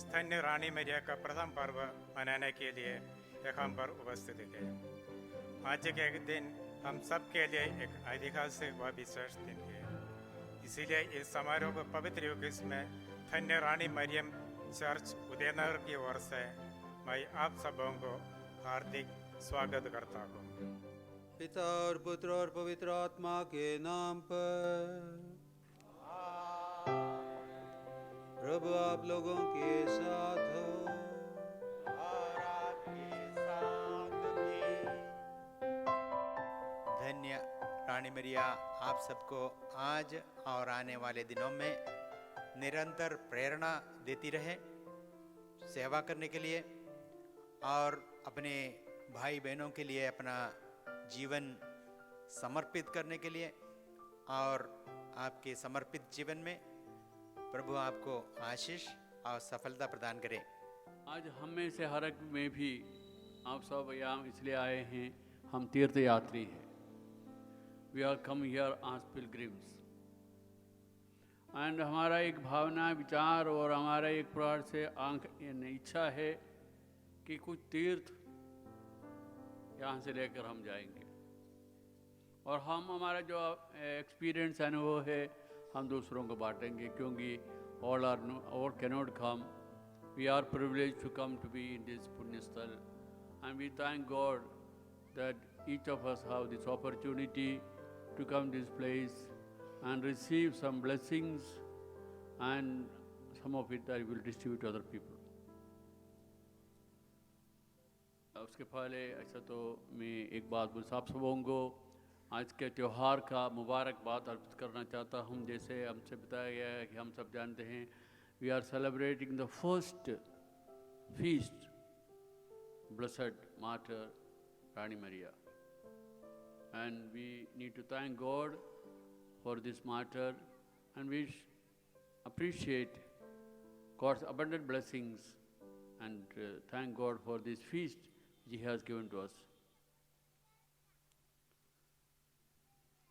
इस धन्य रानी मैया का प्रथम पर्व मनाने के लिए यहाँ पर उपस्थित है। आज के दिन हम सब के लिए एक ऐतिहासिक व विशेष दिन है। इसीलिए इस समारोह को पवित्र युग में धन्य रानी मरियम चर्च उदयनगर की ओर से मैं आप सबों को हार्दिक स्वागत करता हूँ। पिता और पुत्र और पवित्र आत्मा के नाम पर। प्रभु आप लोगों के साथ हो और आपके साथ भी। धन्य रानी मरिया आप सबको आज और आने वाले दिनों में निरंतर प्रेरणा देती रहे सेवा करने के लिए और अपने भाई बहनों के लिए अपना जीवन समर्पित करने के लिए, और आपके समर्पित जीवन में प्रभु आपको आशीष और सफलता प्रदान करे। आज हम में से हर एक में भी आप सब यहाँ इसलिए आए हैं, हम तीर्थ यात्री हैं। We are come here as pilgrims and हमारा एक भावना विचार और हमारा एक प्रकार से इच्छा है कि कुछ तीर्थ यहाँ से लेकर हम जाएंगे और हम हमारा जो एक्सपीरियंस अनुभव है हम दूसरों को बांटेंगे, क्योंकि all cannot come. We are privileged to come to be in this Punyasthal, and we thank God that each of us have this opportunity to come to this place and receive some blessings, and some of it I will distribute to other people. उसके पहले ऐसा तो मैं एक बात बोल आप सबों को आज के त्यौहार का मुबारकबाद अर्पित करना चाहता हूँ। जैसे हमसे बताया गया है कि हम सब जानते हैं we are celebrating the first feast blessed martyr Rani Maria, and we need to thank God for this martyr and we appreciate God's abundant blessings and thank God for this feast He has given to us.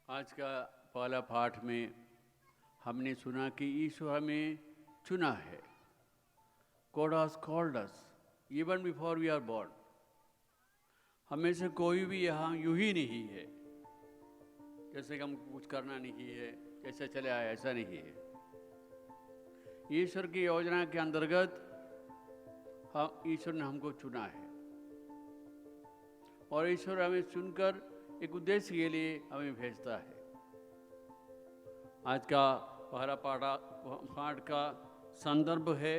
आज का पहला पाठ में हमने सुना कि ईश्वर हमें चुना है। God has called us even before we are born. हमें से कोई भी यहाँ यूं ही नहीं है जैसे कि हम कुछ करना नहीं है, जैसे चले आए ऐसा नहीं है। ईश्वर की योजना के अंतर्गत ईश्वर ने हमको चुना है और ईश्वर हमें चुनकर एक उद्देश्य के लिए हमें भेजता है। आज का पहला पाठ का संदर्भ है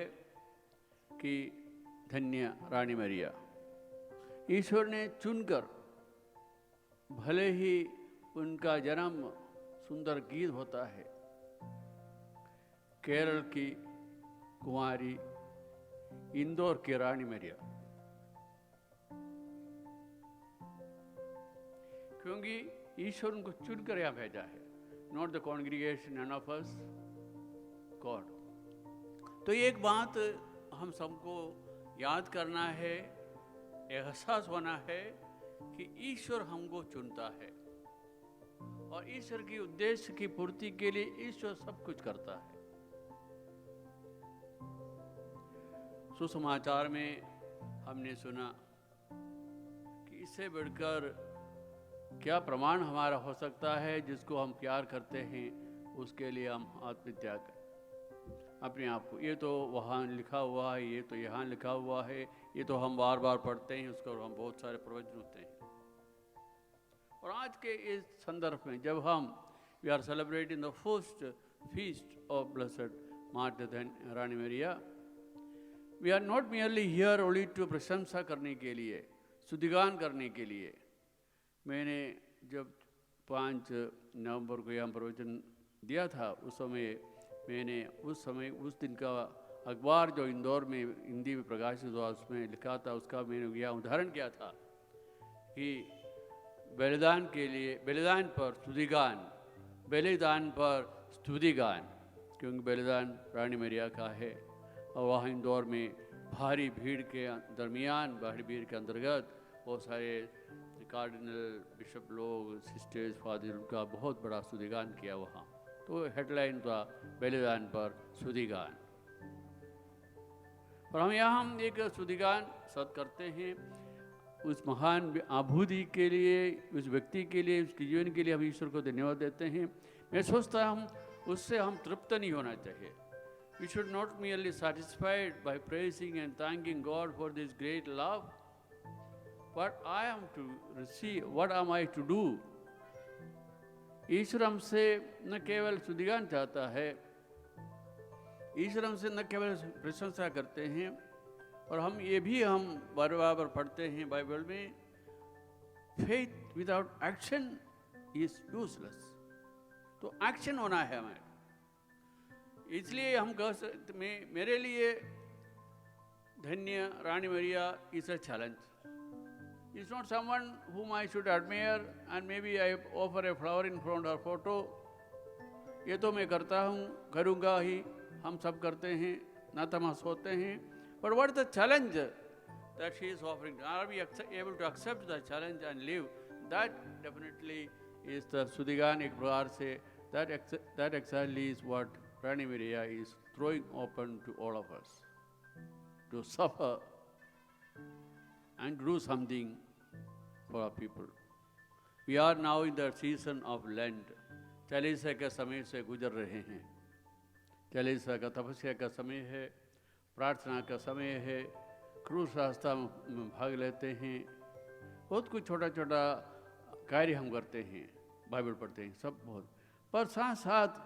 कि धन्य रानी मरिया। ईश्वर ने चुनकर, भले ही उनका जन्म सुंदर गीत होता है, केरल की कुंवारी, इंदौर की रानी मरिया, क्योंकि ईश्वर उनको चुनकर यहाँ भेजा है। Not the congregation none of us, God. तो एक बात हम सबको याद करना है, एहसास होना है कि ईश्वर हमको चुनता है और ईश्वर की उद्देश्य की पूर्ति के लिए ईश्वर सब कुछ करता है। सुसमाचार में हमने सुना कि इससे बढ़कर क्या प्रमाण हमारा हो सकता है, जिसको हम प्यार करते हैं उसके लिए हम आत्मत्याग करें अपने आप को। ये तो वहाँ लिखा हुआ है, ये तो यहाँ लिखा हुआ है, ये तो हम बार बार पढ़ते हैं उसको, हम बहुत सारे प्रवचन होते हैं। और आज के इस संदर्भ में जब हम we are celebrating the first feast of blessed martyr Rani Maria, we are not merely here only to प्रशंसा करने के लिए, स्तुतिगान करने के लिए। मैंने जब 5 नवंबर को यहाँ प्रवचन दिया था, उस समय मैंने उस दिन का अखबार जो इंदौर में हिंदी में प्रकाशित हुआ उसमें लिखा था, उसका मैंने यह उदाहरण किया था कि बलिदान के लिए, बलिदान पर स्तुतिगान, बलिदान पर स्तुतिगान, क्योंकि बलिदान रानी मरिया का है। और वहाँ इंदौर में भारी भीड़ के दरमियान, भारी भीड़ के अंतर्गत बहुत सारे कार्डिनल, बिशप लोग, सिस्टर्स, फादर का बहुत बड़ा स्तुतिगान किया वहाँ। तो हेडलाइन था बलिदान पर स्तुतिगान। और हम एक स्तुतिगान सद करते हैं उस महान आभूति के लिए, उस व्यक्ति के लिए, उसके जीवन के लिए हम ईश्वर को धन्यवाद देते हैं। मैं सोचता हूँ उससे हम तृप्त नहीं होना चाहिए। We should not merely satisfied by praising and thanking God for this great love, but I am to receive, what am I to do? ईश्वर हमसे न केवल स्तुतिगान चाहता है, ईश्वर हमसे न केवल प्रशंसा करते हैं, और हम ये भी हम बार बार पढ़ते हैं बाइबल में, faith without action is useless. तो एक्शन होना है हमें। इसलिए हम कह सकते, मेरे लिए Dhanya Rani Maria is a challenge. It's not someone whom I should admire and maybe I offer a flower in front of her photo। ये तो मैं करता हूँ, करूँगा ही, हम सब करते हैं, नतमस्तक होते हैं। But what is the challenge that she is offering? Are we able to accept the challenge and live? That definitely is the Sudigan एक प्रकार से, that exactly is what Rani Maria is throwing open to all of us, to suffer and do something for our people. We are now in the season of Lent। Chalisa के समय से गुजर रहे हैं। चालीसा का तपस्या का समय है, प्रार्थना का समय है, क्रूस रास्ता में भाग लेते हैं, बहुत कुछ छोटा छोटा कार्य हम करते हैं, बाइबल पढ़ते हैं, सब बहुत। पर साथ साथ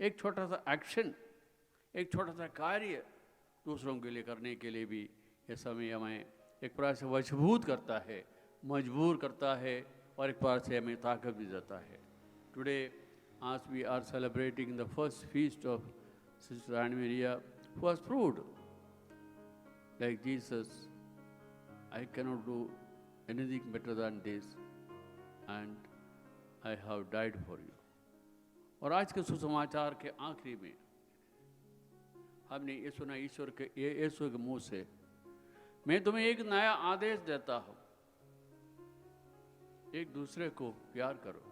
एक छोटा सा एक्शन, एक छोटा सा कार्य दूसरों के लिए करने के लिए भी ये समय हमें एक प्रकार से वशभूत करता है, मजबूर करता है, और एक प्रकार से हमें ताकत भी देता है। Today as we are celebrating the first feast of Sister Rani Maria, who was proved like Jesus, I cannot do anything better than this, and I have died for you। और आज के सुसमाचार के आखिरी में हमने ये सुना ईश्वर के यीशु के मुंह से, मैं तुम्हें एक नया आदेश देता हूं, एक दूसरे को प्यार करो।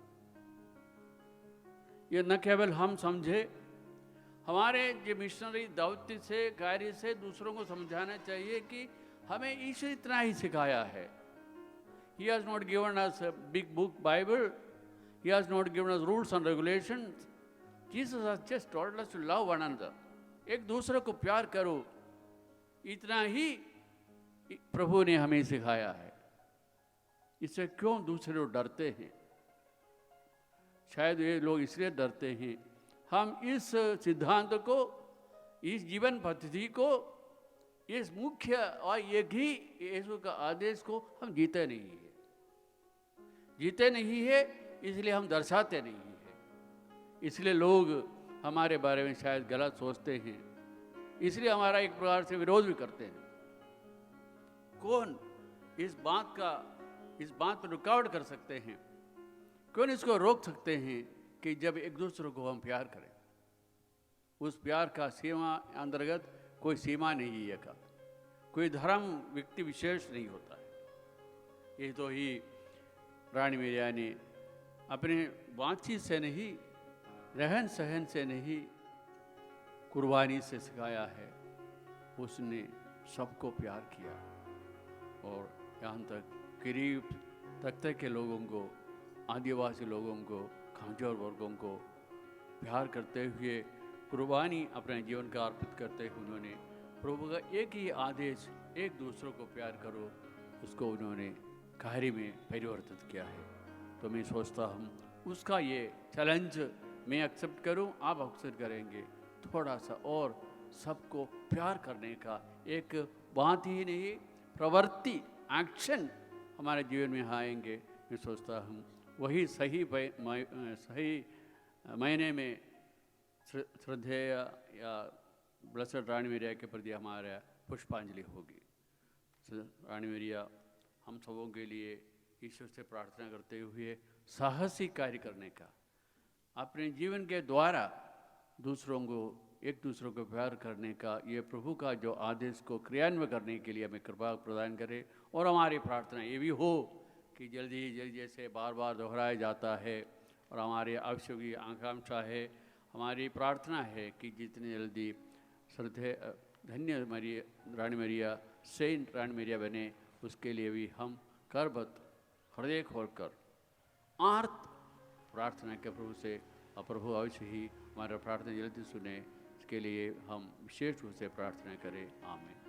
ये न केवल हम समझे, हमारे जो मिशनरी दौत्य से, कार्य से दूसरों को समझाना चाहिए कि हमें ईश्वर इतना ही सिखाया है। He has not given us a big book Bible, He has not given us rules and regulations, Jesus has just told us to love one another। एक दूसरे को प्यार करो, इतना ही प्रभु ने हमें सिखाया है। इससे क्यों दूसरे लोग डरते हैं? शायद ये लोग इसलिए डरते हैं, हम इस सिद्धांत को, इस जीवन पद्धति को, इस मुख्य और एक ही यीशु का आदेश को हम जीते नहीं है। जीते नहीं है इसलिए हम दर्शाते नहीं है, इसलिए लोग हमारे बारे में शायद गलत सोचते हैं, इसलिए हमारा एक प्रकार से विरोध भी करते हैं। कौन इस बात पर रुकावट कर सकते हैं? कौन इसको रोक सकते हैं कि जब एक दूसरे को हम प्यार करें? उस प्यार का सीमा अंतर्गत कोई सीमा नहीं है, का कोई धर्म व्यक्ति विशेष नहीं होता है। ये तो ही रानी मरिया ने अपने बातचीत से नहीं, रहन सहन से नहीं, कुर्बानी से सिखाया है। उसने सबको प्यार किया, और यहाँ तक गरीब तबके के लोगों को, आदिवासी लोगों को, कमजोर वर्गों को प्यार करते हुए, कुर्बानी अपने जीवन का अर्पित करते हुए उन्होंने प्रभु का एक ही आदेश, एक दूसरों को प्यार करो, उसको उन्होंने कार्य में परिवर्तित किया है। तो मैं सोचता हूँ उसका ये चैलेंज मैं एक्सेप्ट करूँ, आप एक्सेप्ट करेंगे, थोड़ा सा और सबको प्यार करने का एक बात ही नहीं, प्रवृत्ति, एक्शन हमारे जीवन में आएंगे। मैं सोचता हूँ वही सही महीने में श्रद्धेय या ब्लेसेड रानी मरिया के प्रति हमारा पुष्पांजलि होगी। रानी मरिया हम सबों के लिए ईश्वर से प्रार्थना करते हुए साहसी कार्य करने का, अपने जीवन के द्वारा दूसरों को, एक दूसरों को प्यार करने का, ये प्रभु का जो आदेश को क्रियान्वय करने के लिए हमें कृपा प्रदान करे। और हमारी प्रार्थना ये भी हो कि जल्दी जैसे बार बार दोहराया जाता है, और हमारे आवश्यक की आकांक्षा है, हमारी प्रार्थना है कि जितनी जल्दी श्रद्धेय धन्य मरिया रानी मरिया सेंट रानी मरिया बने, उसके लिए भी हम करबत हृदय खोलकर आर्त प्रार्थना के प्रभु से, और प्रभु अवश्य ही हमारा प्रार्थना जल्दी सुने, इसके लिए हम विशेष रूप से प्रार्थना करें। आमीन।